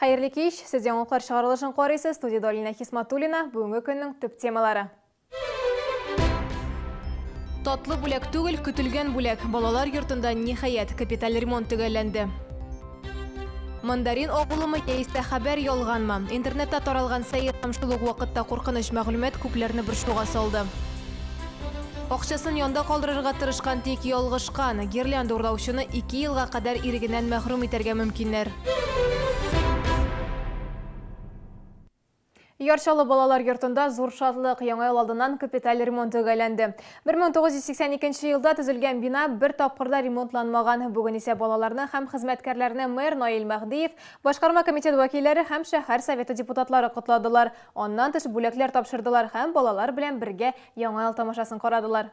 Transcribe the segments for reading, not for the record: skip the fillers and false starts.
Хайырлы кеш, сіз жаңалықтар шығарылышын қорайсыз, студияда Алина Хисматуллина, бүгінгі күннің түп темалары. Татлы бүлек түгел, күтілген бүлек. Балалар йортында нихаят капиталь ремонт төгәлләнде. Мандарин оғылымы яисті хабар ялғанма. Интернетта таралған сайыр тамшылық вақытта қорқыныш мәғлүмет күплерні бір шуға салды. Оқшасын янда қалдырырға тырышқан тек ялғышқан. Гирлянда ұрлаушыны 2 елға қадар ирігінен мәхрум етергә мөмкиннәр. Яршалы балалар йортында зур шатлык яңа ел алдынан капиталь ремонт төгәлләнде. 1982 елда төзелгән бина бер тапкырда ремонтланмаган. Бүген исә балаларны һәм хезмәткәрләрне мэр Наил Мәхдиев, башкарма комитет вәкилләре һәм шәһәр советы депутатлары кутладылар. Аннан тыш бүләкләр тапшырдылар һәм балалар белән бергә яңа ел тамашасын карадылар.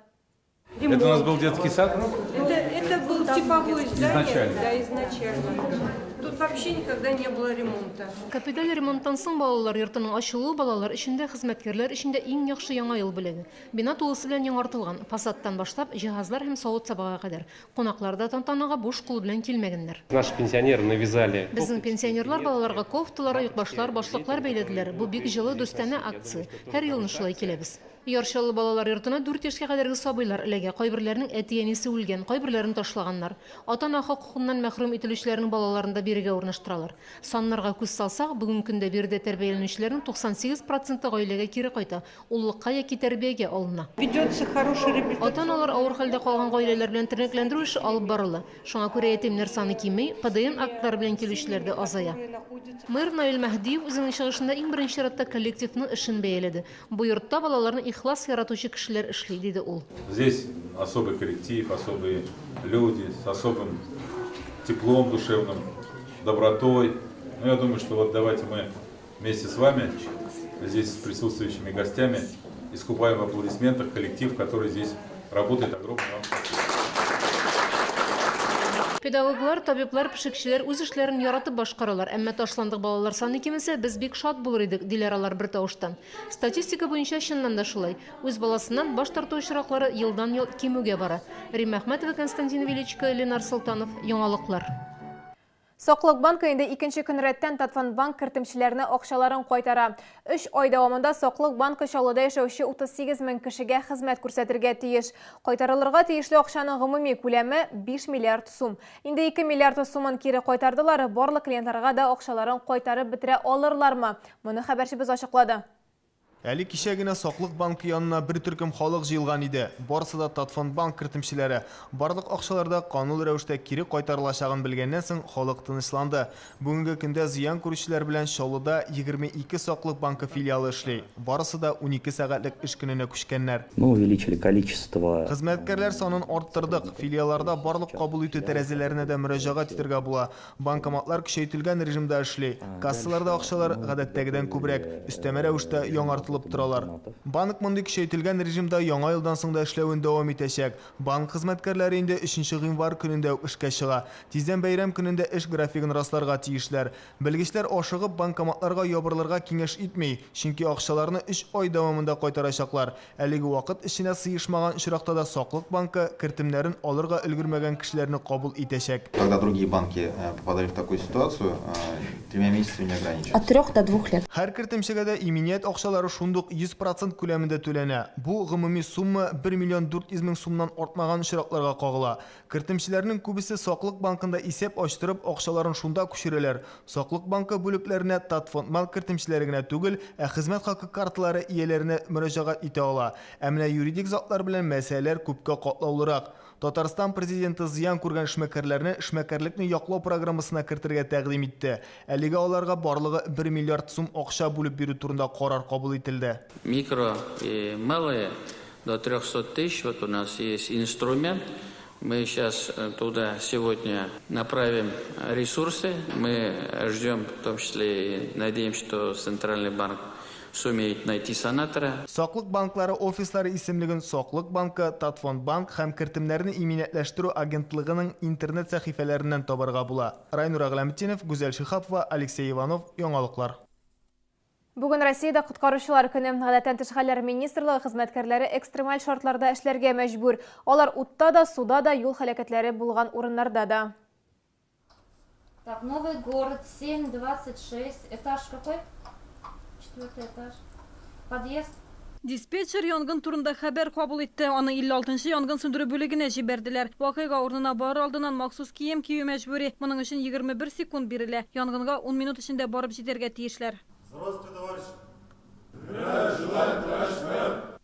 Это у нас был детский сад? Это был типовой здание, да, изначально. Тут вообще никогда не было ремонта. Капиталь ремонттан соң балалар йортының ачылуы балалар эчендә, хезмәткәрләр эчендә иң яхшы яңа ел бүлеге. Бина тулысы белән яңартылган. Фасадтан башлап җиһазлар һәм савыт-сабага кадәр. Кунаклар да тантанага буш кул белән килмәгәннәр. Наши пенсионеры навязали. Безнең пенсионерлар балаларга кофталар, аяк-башлар, башлыклар бәйләделәр. Бу бик җылы достана акция. Һәр елны шулай киләбез. Яршалы балалар йортына 4 яшькә кадәрге сабыйлар эләгә. Кайберләрнең әти-әнисе үлгән, кайберләрен ташлаганнар. Ата-ана хокукыннан мәхрүм ителүчеләрнең балаларын да бирегә урнаштыралар. Саннарга күз салсак, бүген көндә биредә тәрбияләнүчеләрнең 98% гаиләгә кире кайта. Уллыкка яки тәрбиягә алына. Ведется хороший реабилитация. Ата-аналар авыр хәлдә калган гаиләләр белән тернәкләндерү эше алып барыла. Шуңа күрә ятимнәр саны кимей, ПДН актлары белән килүчеләр дә азая. Мэр Наил Мәхдиев үзенең чыгышында иң беренче чиратта коллективның эшен бәяләде. Бу йортта балаларны ихлас яратучы кешеләр эшли, диде ул. Здесь особый коллектив, особые люди с особым теплом душевным, добротой. Ну, я думаю, что вот давайте мы вместе с вами, здесь с присутствующими гостями, искупаем в аплодисментах коллектив, который здесь работает. Огромное вам спасибо. Педагоглар, табиблар, пешекчеләр үз эшләрен яратып башкаралар, әмма ташландык балалар саны кимесе, без бик шат булыр идек, диләр алар бер тавыштан. Статистика буенча чыннан да шулай. Үз баласыннан баш тарту очраклары елдан-ел кимүгә бара. Рим Әхмәтова, Константин Величко, Ленар Султанов, яңалыклар. Соклык банкы инде 2нче көн рәттән Татфондбанк кертемчеләренә акчаларын кайтара. 3 ай дәвамында Соклык банкы Чаллыда яшәүче 38 мең кешегә хезмәт күрсәтергә тиеш. Кайтарылырга тиешле акчаның гомуми күләме 5 миллиард сум. Инде 2 миллиард сумын кире кайтардылар. Барлык клиентларга да акчаларын кайтарып бетерә алырлармы? Моны хәбәрчебез ачыклады. Әлі кешегіне Соклык банкы янына бір түркім халық жиылған иде. Барысы да Татфондбанк кертемчеләре. Барлык акчаларда канун рәвештә кире кайтарылачагын белгәннән соң халык тынычланды. Бүгенге көндә зыян күрүчеләр белән Чаллыда 22 Соклык банкы филиалы эшли. Барысы да 12 сәгатьлек эш көненә күчкәннәр. Мы увеличили количество. Хезмәткәрләр санын арттырдык. Филиалларда барлык кабул итү тәрәзәләренә дә мөрәҗәгать итәргә була. Банкоматлар көчәйтелгән режимда эшли. Кассаларда акчалар гадәттәгедән күбрәк, өстәмә рәвештә яңартылып торалар. Банк мондый көчәйтелгән режимда яңа елдан соң да эшләвен дәвам итәчәк. Банк хезмәткәрләре инде 3 гыйнвар көнендә үк эшкә чыга. Тиздән бәйрәм көнендә эш графигын расларга тиешләр. Белгечләр ашыгып банкоматларга ябырылырга киңәш итми, чөнки акчаларны 3 ай дәвамында кайтарачаклар. Әлеге вакыт эченә сыешмаган очракта да Соклык банкы кертемнәрен алырга өлгермәгән кешеләрне кабул итәчәк. Когда другие банки попадали в такую ситуацию, 3 месяцев не ограничивается. От 3 до 2 лет. Һәр кертемчегә дә иминiyet акчалары шундук 100% күләмендә түләнә. Бу гомуми сумма 1 миллион 400 мең сумнан артмаган очракларга кагыла. Кертемчеләрнең күбесе Соклык банкында исәп ачтырып, акчаларын шунда күчерәләр. Соклык банкы бүлекләренә Татфондбанк кертемчеләре генә түгел, хезмәт хакы карталары ияләренә мөрәҗәгать итә ала. Әмма юридик затлар белән мәсьәләләр күпкә катлаулырак. Татарстан президенты зыян күргән эшмәкәрләрне эшмәкәрлекне яклау программасына кертергә тәкъдим итте. Әлегә аларга барлыгы 1 миллиард сум акча бүлеп бирү турында карар кабул ителде. Микро и малые до 300 тысяч. Вот у нас есть инструмент. Мы сейчас туда сегодня направим ресурсы. Мы ждем, в том числе и надеемся, что Центральный банк сумеет найти санатора. Соклык банклары офислары исемлеген Соклык банкы, Татфондбанк һәм кертемнәрне иминиятләштерү агентлыгының интернет сәхифәләреннән табарга була. Райнур Агламетдинов, Гүзәл Шихапова, Алексей Иванов, яңалыклар. Бүген Россиядә коткаручылар көне. Гадәттән тыш хәлләр министрлыгы хезмәткәрләре экстремаль шартларда эшләргә мәҗбүр. Алар утта да, суда да, юл һәлакәтләре булган урыннарда да. Так, Новый город, 726. Этаж какой? 4-й этаж. Подъезд. Диспетчер янгын турында хәбәр кабул итте. Аны 56-нчы янгын сөндерү бүлегенә җибәрделәр. Вакыйга урынына бар алдыннан махсус кием кию мәҗбүри. Моның өчен 21 секунд бирелә. Янгынга 10 минут эчендә барып җитәргә тиешләр. Здравствуйте, товарищ.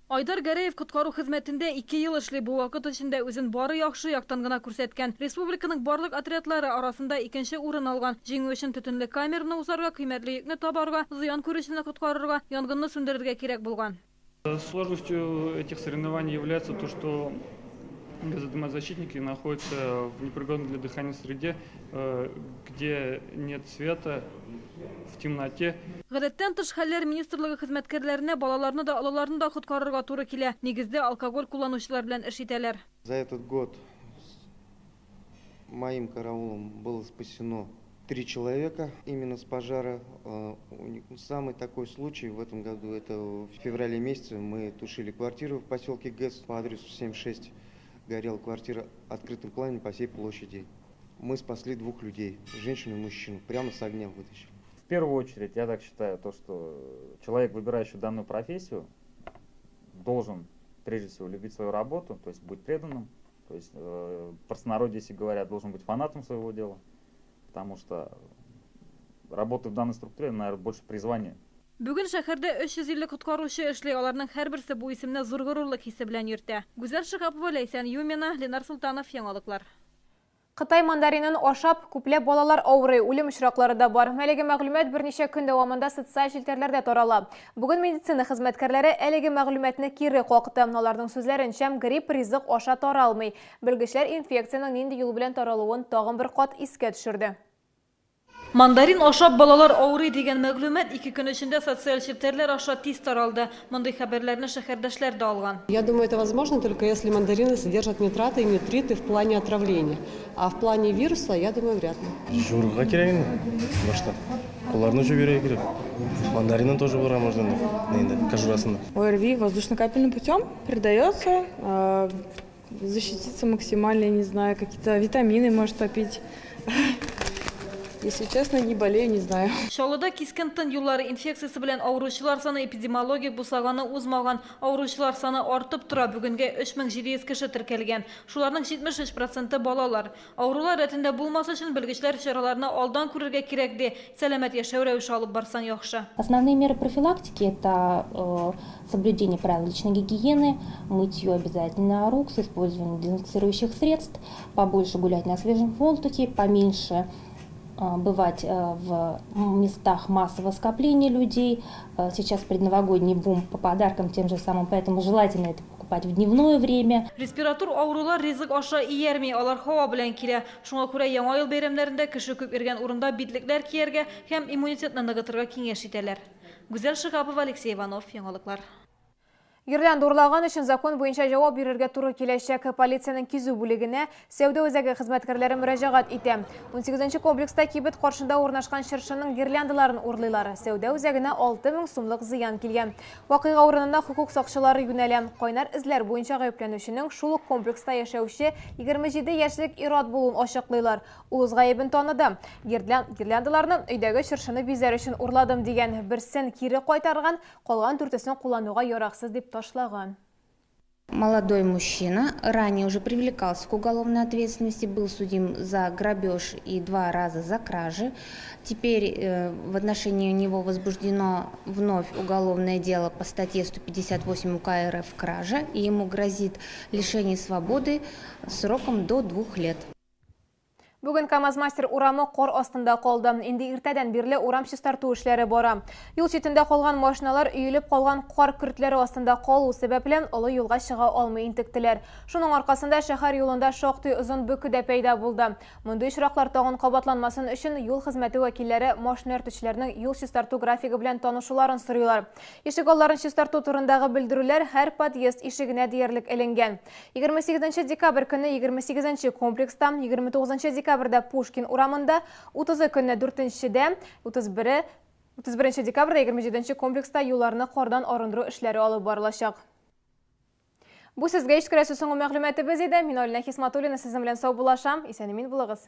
Айдар Гәрәев коткару хезмәтендә 2 ел эшли. Бу вакыт эчендә үзен бары яхшы яктан гына күрсәткән. Республиканың барлык отрядлары арасында 2нче урын алган. Җиңү өчен төтенле камераны узарга, кыйммәтле йөкне табарга, зыян күрүчене коткарырга, янгынны сүндерергә кирәк булган. Сложностью этих соревнований является то, что газодымозащитники находятся в непригодной для дыхания среде, где нет света, в темноте. Гадәттән тыш хәлләр министрлыгы хезмәткәрләренә балаларны да, алаларны да коткарырга туры килә. Нигездә алкоголь кулланучылар белән эш итәләр. За этот год моим караулом было спасено 3 человека именно с пожара. Самый такой случай в этом году, это в феврале месяце мы тушили квартиру в поселке ГЭС по адресу 76. Горела квартира открытым пламенем по всей площади. Мы спасли 2 людей, женщину и мужчину, прямо с огня вытащили. В первую очередь, я так считаю, то, что человек, выбирающий данную профессию, должен прежде всего любить свою работу, то есть быть преданным, то есть в простонародье, если говорят, должен быть фанатом своего дела, потому что работа в данной структуре, наверное, больше призвание. Бүген шәһәрдә 350 коткаручы эшли, аларның һәрберсе бу исемне зур горурлык хисе белән йөртә. Гүзәл Шихапова, Ләйсән Юмина, Ленар Султанов, Яңалыклар. Қытай мандаринын ашап, күпләп балалар авырый, үлем очраклары да бар. Әлеге мәгълүмат берничә көн дәвамында социаль җилтәрләрдә тарала. Бүген медицина хезмәткәрләре әлеге мәгълүматны кире какты. Аларның сүзләренчә, грипп ризык аша таралмый. Белгечләр инфекцияның нинди юл белән таралуын тагын бер кат искә төшерде. Мандарин ашап балалар авырый дигән мәгълүмат 2 көн эчендә социаль җилтәрләр аша тиз таралды. Мондый хәбәрләрне шәһәрдәшләр дә алган. Я думаю, это возможно только если мандарины содержат нитраты и нитриты в плане отравления. А в плане вируса, я думаю, вряд ли. Журга керек, башта. Куларны жібере керек. Мандаринын тоже бар, можно кожурасында. ОРВИ воздушно-капельным путем передается. Защититься максимально, я не знаю, какие-то витамины может попить. Если честно, не болею, не знаю. Шалыда кискен тын юллары инфекциясы белән авыручылар саны эпидемиологик бусаганы узмаган. Авыручылар саны артып тора. Бүгенгә 3700 кеше теркәлгән. Шуларның 73% балалар. Авырулар рәтендә булмас өчен белгечләр чараларны алдан күрергә кирәк ди. Сәламәт яшәү рәвеше алып барсаң яхшы. Основные меры профилактики – это соблюдение правил личной гигиены, мытье обязательно рук с использованием дезинфицирующих средств, побольше гулять на свежем воздухе, поменьше бывать в местах массового скопления людей. Сейчас предновогодний бум по подаркам тем же самым, поэтому желательно это покупать в дневное время. Респиратор авырулар ризык аша иярми, алар һава белән килә. Шуңа күрә яңа ел бәйрәмнәрендә кеше күп йөргән урында битлекләр кияргә һәм иммунитетны ныгытырга киңәш итәләр. Гүзәл Шихапова, Алексей Иванов, Яңалыклар. Гирлянда урлаган өчен закон буенча җавап бирергә туры киләчәк. Полициянең кизү бүлегенә сәүдә үзәге хезмәткәрләре мөрәҗәгать итә. 18нчы комплекста кибет каршында урнашкан чыршының гирляндаларын урлыйлар. Сәүдә үзәгенә 6000 сумлык зыян килгән. Вакыйга урынына хукук сакчылары юнәлә. Кайнар эзләр буенча гаепләнүченең шул ук комплекста яшәүче 27 яшьлек ират булуын ачыклыйлар. Ул үз гаебен таныды. Гирляндаларны өйдәге чыршыны бизәр өчен урладым дигән. Берсен кире кайтарган, калган 4-сен куллануга яраксыз дип ташлаган. Молодой мужчина ранее уже привлекался к уголовной ответственности, был судим за грабеж и 2 раза за кражи. Теперь в отношении него возбуждено вновь уголовное дело по статье 158 УК РФ «Кража», и ему грозит лишение свободы сроком до 2 лет. Бүген КамАЗ-мастер урамы кор астында калды. Инде иртәдән бирле урам чистарту эшләре бара. Юл читендә калган машиналар өелеп калган кар көртләре астында калу сәбәпле олы юлга чыга алмый интектеләр. Шуның аркасында шәһәр юлында шактый озын бөкү дә пәйда булды. Мондый очраклар тагын кабатланмасын өчен юл хезмәте вәкилләре машина йөртүчеләрнең юл чистарту графигы белән танышуларын сорыйлар. Ишек алларын чистарту турындагы белдерүләр һәр подъезд ишегенә диярлек эленгән. 28 декабрь көнне 28 комплекста, 29 декабрьдә Пушкин урамында, 30 көнне 4-дә, 31 декабрьдә 27 комплекста юлларны кардан арындыру эшләре алып барылачак. Бу сезгә ишкерәсе соңгы мәгълүматыбыз иде. Мин Алина Хисматуллина сезнең белән сау булашам. Исән-имин булыгыз.